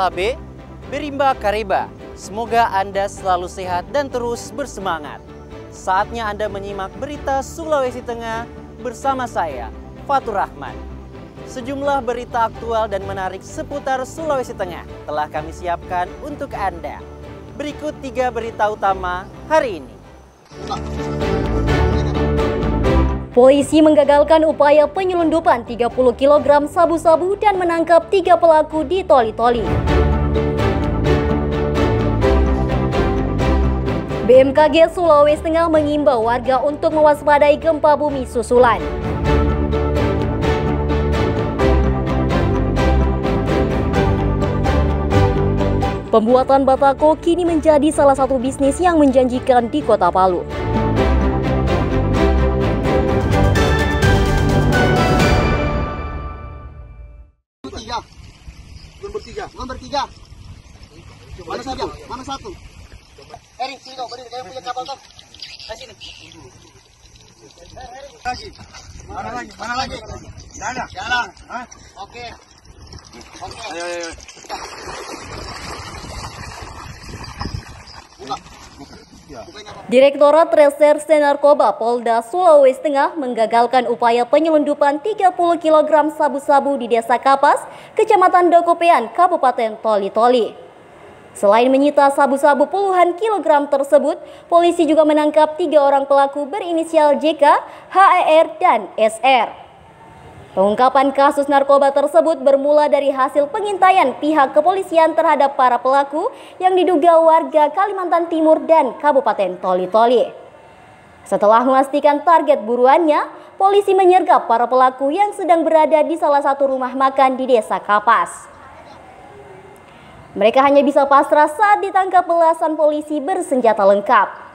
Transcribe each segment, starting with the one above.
Otabe, Berimba Kareba. Semoga Anda selalu sehat dan terus bersemangat. Saatnya Anda menyimak berita Sulawesi Tengah bersama saya, Fatur Rahman. Sejumlah berita aktual dan menarik seputar Sulawesi Tengah telah kami siapkan untuk Anda. Berikut 3 berita utama hari ini. Polisi menggagalkan upaya penyelundupan 30 kg sabu-sabu dan menangkap 3 pelaku di Toli-Toli. BMKG Sulawesi Tengah mengimbau warga untuk mewaspadai gempa bumi susulan. Pembuatan batako kini menjadi salah satu bisnis yang menjanjikan di Kota Palu. Bertiga. Mana saja? Mana satu? Eri, sini kau beri kayak punya kapal kau. Sini. Lagi. Mana lagi? Mana lagi? Jalan. Jalan. Hah? Oke. Ayo. Buka. Direktorat Reserse Narkoba Polda Sulawesi Tengah menggagalkan upaya penyelundupan 30 kg sabu-sabu di Desa Kapas, Kecamatan Dokopean, Kabupaten Toli-Toli. Selain menyita sabu-sabu puluhan kilogram tersebut, polisi juga menangkap 3 orang pelaku berinisial JK, HER, dan SR. Pengungkapan kasus narkoba tersebut bermula dari hasil pengintaian pihak kepolisian terhadap para pelaku yang diduga warga Kalimantan Timur dan Kabupaten Toli-Toli. Setelah memastikan target buruannya, polisi menyergap para pelaku yang sedang berada di salah satu rumah makan di Desa Kapas. Mereka hanya bisa pasrah saat ditangkap belasan polisi bersenjata lengkap.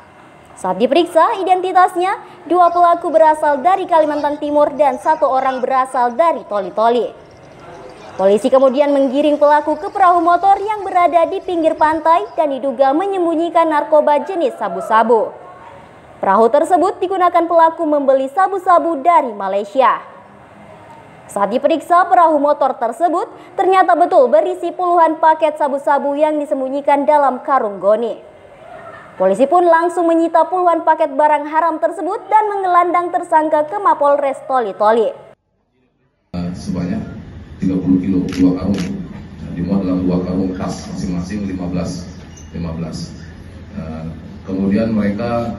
Saat diperiksa identitasnya, 2 pelaku berasal dari Kalimantan Timur dan 1 orang berasal dari Toli-Toli. Polisi kemudian menggiring pelaku ke perahu motor yang berada di pinggir pantai dan diduga menyembunyikan narkoba jenis sabu-sabu. Perahu tersebut digunakan pelaku membeli sabu-sabu dari Malaysia. Saat diperiksa, perahu motor tersebut ternyata betul berisi puluhan paket sabu-sabu yang disembunyikan dalam karung goni. Polisi pun langsung menyita puluhan paket barang haram tersebut dan menggelandang tersangka ke Mapolres Toli-Toli. Sebanyak 30 kilo 2 karung, dimuat dalam 2 karung tas masing-masing 15. Kemudian mereka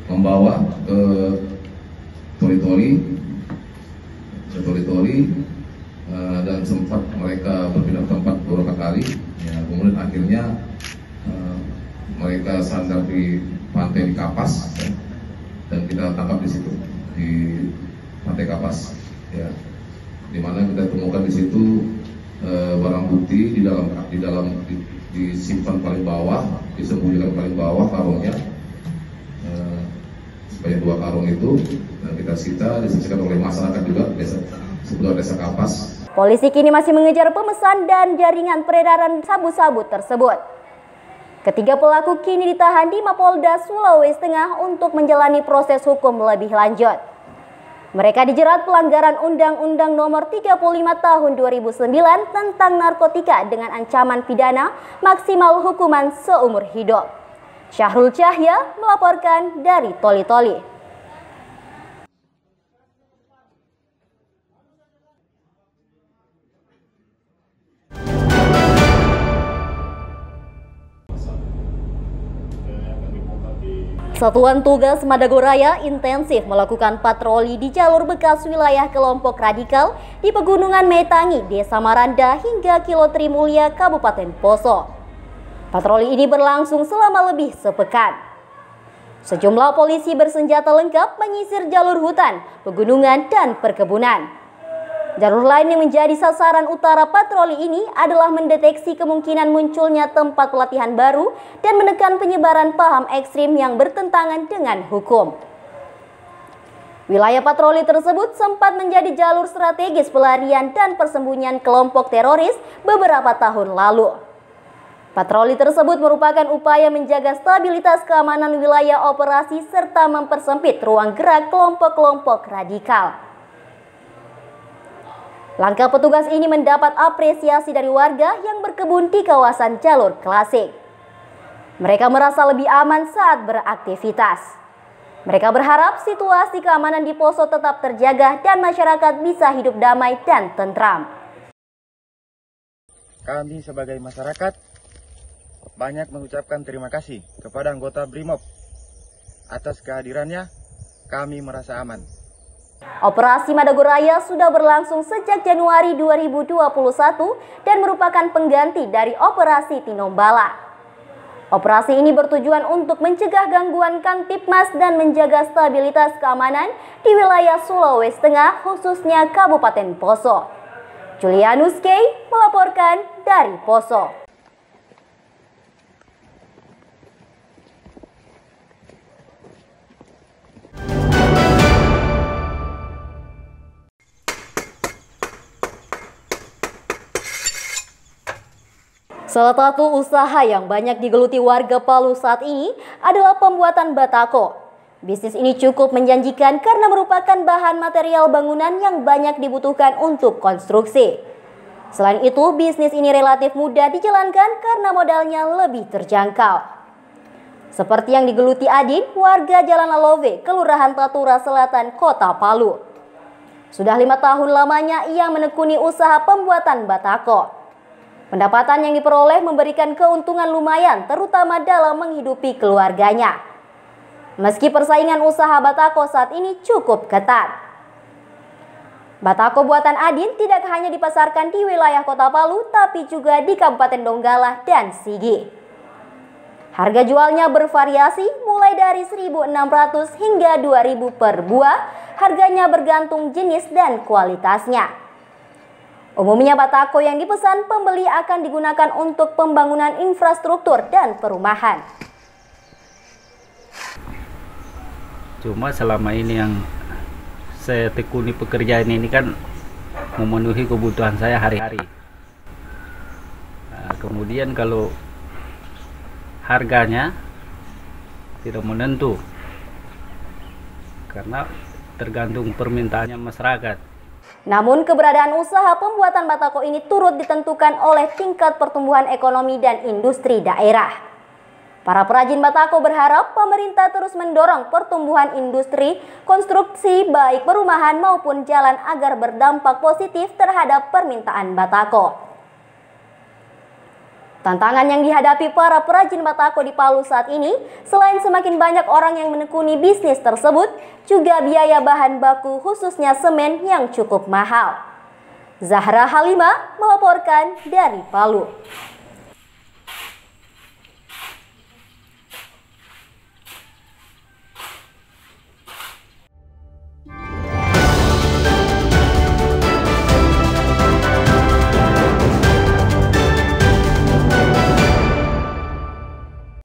membawa ke Toli-Toli dan sempat mereka berpindah tempat beberapa kali. Kemudian akhirnya mereka sandar di pantai di Kapas, dan kita tangkap di situ di pantai Kapas, di mana kita temukan di situ barang bukti disimpan paling bawah, disembunyikan paling bawah karungnya, sebanyak 2 karung itu, dan kita disaksikan oleh masyarakat juga seputar Desa Kapas. Polisi kini masih mengejar pemesan dan jaringan peredaran sabu-sabu tersebut. Ketiga pelaku kini ditahan di Mapolda Sulawesi Tengah untuk menjalani proses hukum lebih lanjut. Mereka dijerat pelanggaran Undang-Undang Nomor 35 Tahun 2009 tentang narkotika dengan ancaman pidana maksimal hukuman seumur hidup. Syahrul Cahya melaporkan dari Toli-Toli. Satuan Tugas Madagoraya intensif melakukan patroli di jalur bekas wilayah kelompok radikal di Pegunungan Metangi, Desa Maranda hingga Kilo Trimulya, Kabupaten Poso. Patroli ini berlangsung selama lebih sepekan. Sejumlah polisi bersenjata lengkap menyisir jalur hutan, pegunungan, dan perkebunan. Jalur lain yang menjadi sasaran utara patroli ini adalah mendeteksi kemungkinan munculnya tempat pelatihan baru dan menekan penyebaran paham ekstrim yang bertentangan dengan hukum. Wilayah patroli tersebut sempat menjadi jalur strategis pelarian dan persembunyian kelompok teroris beberapa tahun lalu. Patroli tersebut merupakan upaya menjaga stabilitas keamanan wilayah operasi serta mempersempit ruang gerak kelompok-kelompok radikal. Langkah petugas ini mendapat apresiasi dari warga yang berkebun di kawasan jalur klasik. Mereka merasa lebih aman saat beraktivitas. Mereka berharap situasi keamanan di Poso tetap terjaga dan masyarakat bisa hidup damai dan tentram. Kami sebagai masyarakat banyak mengucapkan terima kasih kepada anggota BRIMOB atas kehadirannya. Kami merasa aman. Operasi Madagoraya sudah berlangsung sejak Januari 2021 dan merupakan pengganti dari Operasi Tinombala. Operasi ini bertujuan untuk mencegah gangguan Kamtibmas dan menjaga stabilitas keamanan di wilayah Sulawesi Tengah, khususnya Kabupaten Poso. Julianus Kay melaporkan dari Poso. Salah satu usaha yang banyak digeluti warga Palu saat ini adalah pembuatan batako. Bisnis ini cukup menjanjikan karena merupakan bahan material bangunan yang banyak dibutuhkan untuk konstruksi. Selain itu, bisnis ini relatif mudah dijalankan karena modalnya lebih terjangkau. Seperti yang digeluti Adin, warga Jalan Lalove, Kelurahan Tatura Selatan, Kota Palu. Sudah 5 tahun lamanya ia menekuni usaha pembuatan batako. Pendapatan yang diperoleh memberikan keuntungan lumayan, terutama dalam menghidupi keluarganya. Meski persaingan usaha batako saat ini cukup ketat. Batako buatan Adin tidak hanya dipasarkan di wilayah Kota Palu, tapi juga di Kabupaten Donggala dan Sigi. Harga jualnya bervariasi mulai dari 1.600 hingga 2.000 per buah, harganya bergantung jenis dan kualitasnya. Umumnya batako yang dipesan pembeli akan digunakan untuk pembangunan infrastruktur dan perumahan. Cuma selama ini yang saya tekuni pekerjaan ini kan memenuhi kebutuhan saya hari-hari. Nah, kemudian kalau harganya tidak menentu karena tergantung permintaannya masyarakat. Namun keberadaan usaha pembuatan batako ini turut ditentukan oleh tingkat pertumbuhan ekonomi dan industri daerah. Para perajin batako berharap pemerintah terus mendorong pertumbuhan industri, konstruksi baik perumahan maupun jalan agar berdampak positif terhadap permintaan batako. Tantangan yang dihadapi para perajin batako di Palu saat ini, selain semakin banyak orang yang menekuni bisnis tersebut, juga biaya bahan baku khususnya semen yang cukup mahal. Zahra Halimah melaporkan dari Palu.